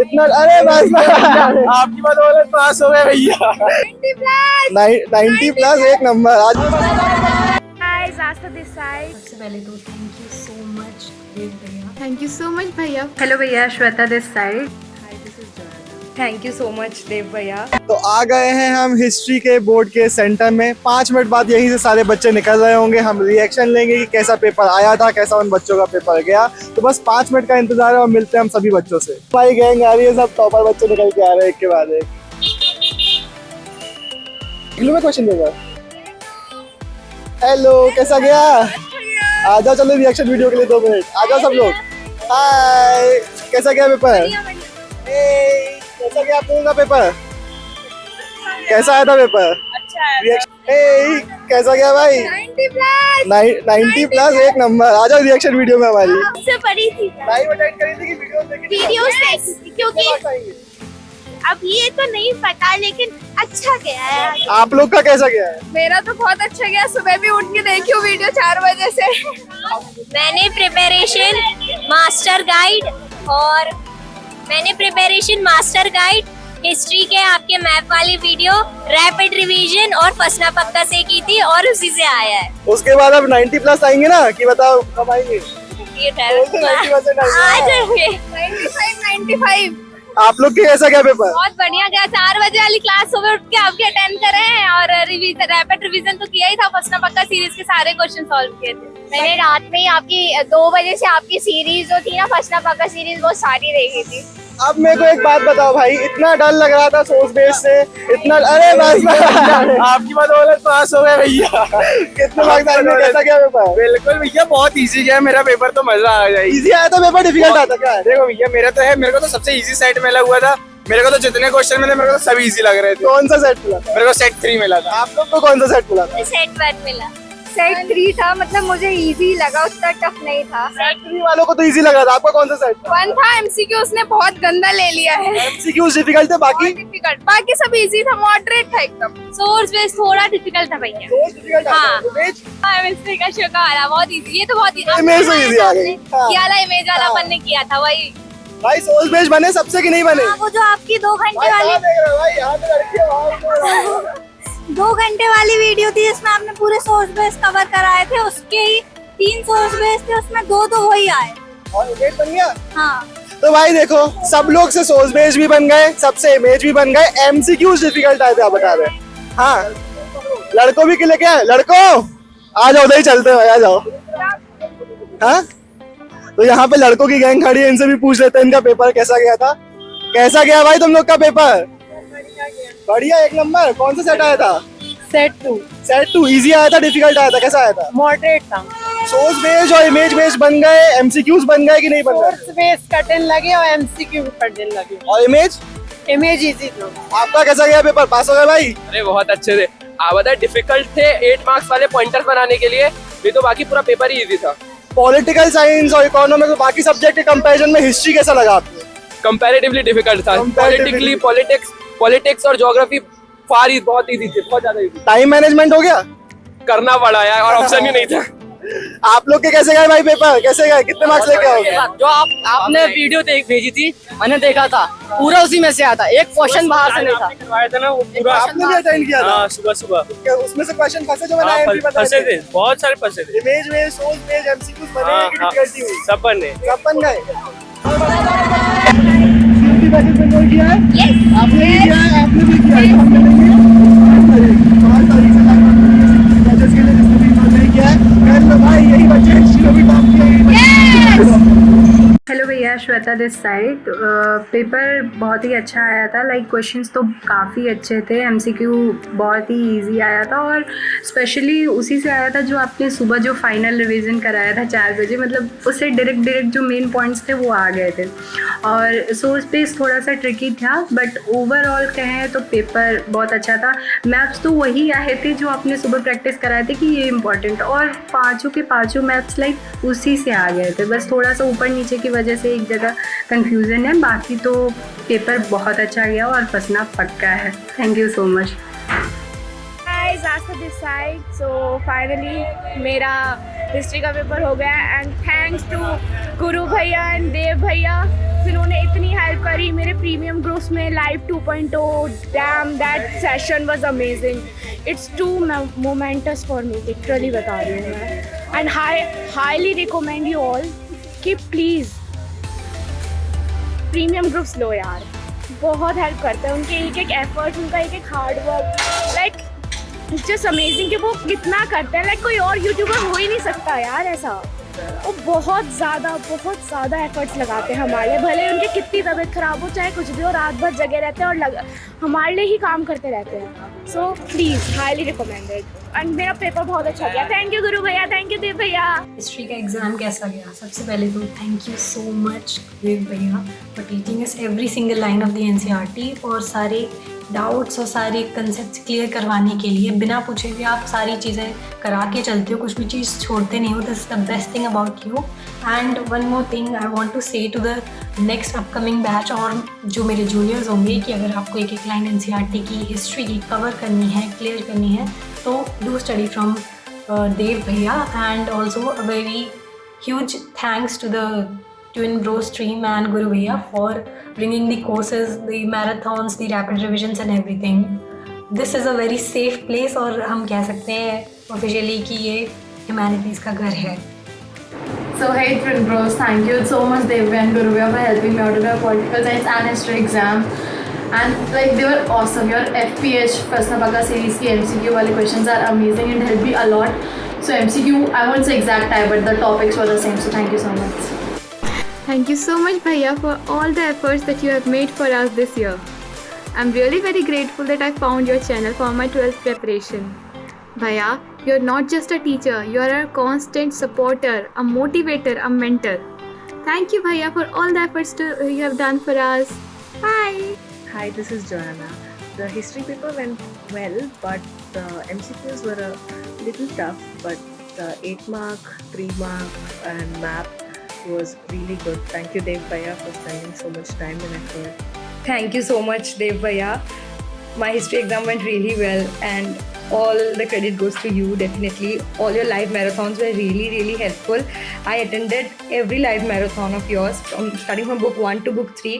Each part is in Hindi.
इतना अरे बस आपकी बदौलत पास हो गए भैया। 90+ एक नंबर आज। सबसे पहले तो thank you so much Dev भैया। थैंक यू सो मच भैया। हेलो भैया, Shweta this side. Thank you so much Dev भैया। तो आ गए हैं हम हिस्ट्री के बोर्ड के सेंटर में। 5 मिनट बाद यहीं से सारे बच्चे निकल रहे होंगे। हम रिएक्शन लेंगे कि कैसा पेपर आया था, कैसा उन बच्चों का पेपर गया। तो बस 5 मिनट का इंतजार है और मिलते हैं हम सभी बच्चों से। भाई गैंग आ रही है, सब टॉपर बच्चे निकल के आ रहे हैं एक के बाद एक। में क्वेश्चन पेपर। हेलो, कैसा गया? आ जाओ, चलो रिएक्शन वीडियो के लिए 2 मिनट। आ जाओ सब लोग। हाय, कैसा गया पेपर? कैसा गया आप लोगों का पेपर? कैसा आया था पेपर? अच्छा है। कैसा गया भाई? 90+ एक नंबर। आ जाओ रिएक्शन वीडियो में हमारी। सबसे बड़ी थी लाइव अटेंड करी थी कि वीडियो देखी थी? क्योंकि अब ये तो नहीं पता, लेकिन अच्छा गया है। आप लोग का कैसा गया है? मेरा तो बहुत अच्छा गया। सुबह भी उठ के देखी हूँ वीडियो 4 बजे से। मैंने प्रिपरेशन मास्टर गाइड हिस्ट्री के आपके मैप वाली वीडियो रैपिड रिवीजन और फसना पक्का से की थी और उसी से आया है। उसके बाद अब 90+ आएंगे ना कि बताओ कब आएंगे? ये आ जाएंगे 95। आप लोग के कैसा गया पेपर? बहुत बढ़िया गया। 4 बजे वाली क्लास सुबह उठ के आपके अटेंड करे हैं और रैपिड रिवीजन तो किया ही था। फसना पक्का सीरीज के सारे क्वेश्चन सॉल्व किए थे। मैंने रात में ही आपकी 2 बजे से आपकी सीरीज जो थी ना, फसना पक्का सीरीज, वो सारी देखी थी। अब मेरे को एक बात बताओ भाई, इतना डर लग रहा था सोर्स बेस से, इतना अरे बस आपकी बदौलत पास हो गए भैया। कितने मार्क्स आए? कैसा गया पेपर? बिल्कुल भैया, बहुत इजी गया मेरा पेपर। तो मजा आ गया। इजी आया था पेपर, डिफिकल्ट आता क्या? देखो भैया, मेरे को तो सबसे इजी सेट मिला हुआ था। मेरे को तो जितने क्वेश्चन मिले मेरे को तो सब इजी लग रहे थे। कौन सा सेट मिला? मेरे को सेट 3 मिला था। आप लोग को कौन सा सेट मिला था? सेट 1 मिला। सेट 3 था, मतलब मुझे इजी लगा, उतना टफ नहीं था। सेट 3 वालों को तो इजी लग रहा था। आपका कौन सा सेट? 1 था। एमसीक्यू उसने बहुत गंदा ले लिया है। एमसीक्यूज डिफिकल्ट थे, बाकी डिफिकल्ट, बाकी सब इजी था, मॉडरेट था एकदम। सोर्स बेस थोड़ा डिफिकल्ट था भैया। हाँ। इमेज का शुक्र वाला बहुत इजी। ये तो बहुत इजी। इमेज तो easy आ गई। हाँ। ये वाला इमेज वाला अपन ने किया था वही। भाई सोर्स बेस बने सबसे कि नहीं बने? वो जो आपकी 2 घंटे भाई वाली यहाँ देख रहे हो भाई, यहाँ पे लड़की है, वहाँ पे 2 घंटे वाली वीडियो थी जिसमें आपने पूरे सोर्स बेस कवर कराए थे। उसके ही 3 सोर्स बेस थे, उसमें 2 वही आए। और इमेज बन गया। हाँ। तो भाई देखो, सब लोग से सोर्स बेस भी बन गए, सबसे इमेज भी बन गए, एमसीक्यूज डिफिकल्ट आए थे। आप बता रहे? हाँ, लड़कों भी के लिए क्या है? लड़कों आ जाओ, उधर ही चलते हैं, आ जाओ। हाँ, तो यहाँ पे लड़कों की गैंग खड़ी है, इनसे भी पूछ लेते हैं इनका पेपर कैसा गया था। कैसा गया भाई तुम लोग का पेपर? बढ़िया, एक नंबर। कौन सा सेट आया था? सेट 2 सेट 2 इजी आया था, डिफिकल्ट आया था? कैसा आया था? मॉडरेट था। सोर्स बेस और इमेज बेस बन गए, एमसीक्यूज बन गए कि नहीं बन गए? सोर्स बेस कटन लगे और एमसीक्यू कटन लगे। और इमेज इजी था। आपका कैसा गया पेपर? पास हो गए भाई? अरे बहुत अच्छे थे। आप बताए डिफिकल्ट थे 8 मार्क्स वाले पॉइंटर्स बनाने के लिए, नहीं तो बाकी पूरा पेपर ही इजी था। पॉलिटिकल साइंस और इकोनॉमिक्स और बाकी सब्जेक्ट के कंपैरिजन में हिस्ट्री कैसा लगा आपको? कंपैरेटिवली डिफिकल्ट था। Comparatively। पॉलिटिक्स और ज्योग्राफी बहुत इजी थे, बहुत ज्यादा इजी। टाइम मैनेजमेंट हो गया? करना पड़ा यार, और ऑप्शन ही नहीं था। आप लोग के कैसे गए भाई पेपर? कैसे गए? कितने मार्क्स लेके आओगे? जो आपने वीडियो भेजी थी, मैंने देखा था, पूरा उसी में से आया था। एक क्वेश्चन बाहर से नहीं था। करवाया था ना वो पूरा। आपने भी अटेंड किया था? हाँ, सुबह उसमें से क्वेश्चन फंसे जो मैंने एमपी बताए फंसे थे, बहुत सारे फंसे थे। इमेज में सोर्स बेस एमसीक्यूज बने कि डिफिकल्टी हुई? सब बने। सब बन गए। किया है? Yes. आपने भी किया है? आपने भी किया है? हम करेंगे 5 तारीख से जजेस के लिए जिसने भी नहीं किया है, कर लो भाई, यही बच्चे हिस्ट्री भी टॉप किए। हेलो भैया, श्वेता दिस साइड। पेपर बहुत ही अच्छा आया था। लाइक क्वेश्चंस तो काफ़ी अच्छे थे, एमसीक्यू बहुत ही इजी आया था और स्पेशली उसी से आया था जो आपने सुबह जो फाइनल रिवीजन कराया था 4 बजे। मतलब उससे डायरेक्ट जो मेन पॉइंट्स थे वो आ गए थे। और सोर्स बेस थोड़ा सा ट्रिकी था, बट ओवरऑल कहें तो पेपर बहुत अच्छा था। मैथ्स तो वही आए थे जो आपने सुबह प्रैक्टिस कराए थे कि ये इम्पॉर्टेंट, और 5 के 5 मैथ्स लाइक उसी से आ गए थे। बस थोड़ा सा ऊपर नीचे की वजह से एक जगह कंफ्यूजन है, बाकी तो पेपर बहुत अच्छा गया और फंसना पक्का है। Thank you so much. Disaster this side. So finally मेरा हिस्ट्री का पेपर हो गया एंड थैंक्स टू गुरु भैया एंड देव भैया जिन्होंने इतनी हेल्प करी मेरे प्रीमियम ग्रुप्स में live 2.0। Damn that session was amazing. It's too momentous for me, literally बता रही हूँ मैं। And highly recommend you all कि प्लीज़ प्रीमियम ग्रुप्स लो यार, बहुत हेल्प करते हैं। उनके एक एक एफर्ट्स, उनका एक एक hard work, like it's just amazing कि वो कितना करते हैं। लाइक कोई और यूट्यूबर हो ही नहीं सकता यार ऐसा। वो बहुत ज़्यादा एफर्ट्स लगाते हैं हमारे लिए, भले उनकी कितनी तबीयत ख़राब हो चाहे कुछ भी हो, रात भर जगे रहते हैं और हमारे लिए ही काम करते रहते हैं। So please highly recommended. And मेरा पेपर बहुत अच्छा गया। थैंक यू गुरु भैया, थैंक यू देव भैया। हिस्ट्री का एग्ज़ाम कैसा गया? सबसे पहले तो thank you so much Dev भैया for teaching us every single line of the NCERT और सारे डाउट्स और सारे कंसेप्ट क्लियर करवाने के लिए बिना पूछे भी आप सारी चीज़ें करा के चलते हो, कुछ भी चीज़ छोड़ते नहीं हो। This is the best thing about you. And one more thing I want to say to the next upcoming batch और जो मेरे जूनियर्स होंगे कि अगर आपको एक एक लाइन एनसीईआरटी की हिस्ट्री की कवर करनी है, क्लियर करनी है, तो डू स्टडी फ्रॉम देव भैया। And also a very huge thanks to the Twin Bro stream and Guru Bhaiya for bringing the courses, the marathons, the rapid revisions and everything. This is a very safe place और हम कह सकते हैं officially कि ये humanities का घर है। So hey Twin Bros, thank you so much Dev and Guru Bhaiya for helping me out with my political science and history exam. And like they were awesome. Your FPH Prashna Pakka series की MCQ वाले questions are amazing and helped me a lot. So MCQ, I won't say exact type, but the topics were the same. So thank you so much. Thank you so much Bhaiya for all the efforts that you have made for us this year. I'm really very grateful that I found your channel for my 12th preparation. Bhaiya, you're not just a teacher, you're a constant supporter, a motivator, a mentor. Thank you Bhaiya for all the efforts you have done for us. Bye! Hi, this is Joanna. The history paper went well, but the MCQs were a little tough, but the 8 mark, 3 mark and map was really good. Thank you Dev Bhaiya for spending so much time and effort. Thank you so much Dev Bhaiya. My history exam went really well and all the credit goes to you definitely. All your live marathons were really helpful. I attended every live marathon of yours starting from book 1 to book 3.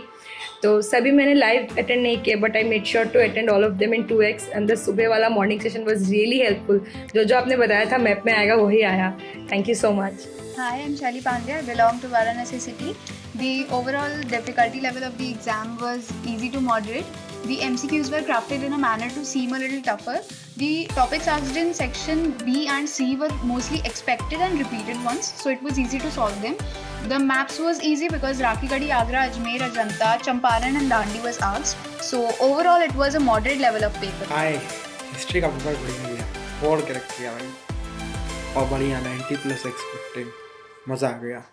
तो सभी मैंने लाइव अटेंड नहीं किए but I made sure to attend all of them in 2x and the सुबह वाला morning session was really helpful. जो आपने बताया था मैप में आएगा वही आया। Thank you so much. Hi, I'm Shaili Pandya. I belong to Varanasi city. The overall difficulty level of the exam was easy to moderate. The MCQs were crafted in a manner to seem a little tougher. The topics asked in section B and C were mostly expected and repeated ones, so it was easy to solve them. The maps was easy because Rakhigarhi, Agra, Ajmer, Ajanta, Champaran and Dandi was asked. So overall it was a moderate level of paper. Hi, history का पेपर बढ़िया गया, फोड़ के रख दिया भाई और बढ़िया 90+ एक्सपेक्टिंग, मज़ा आ गया।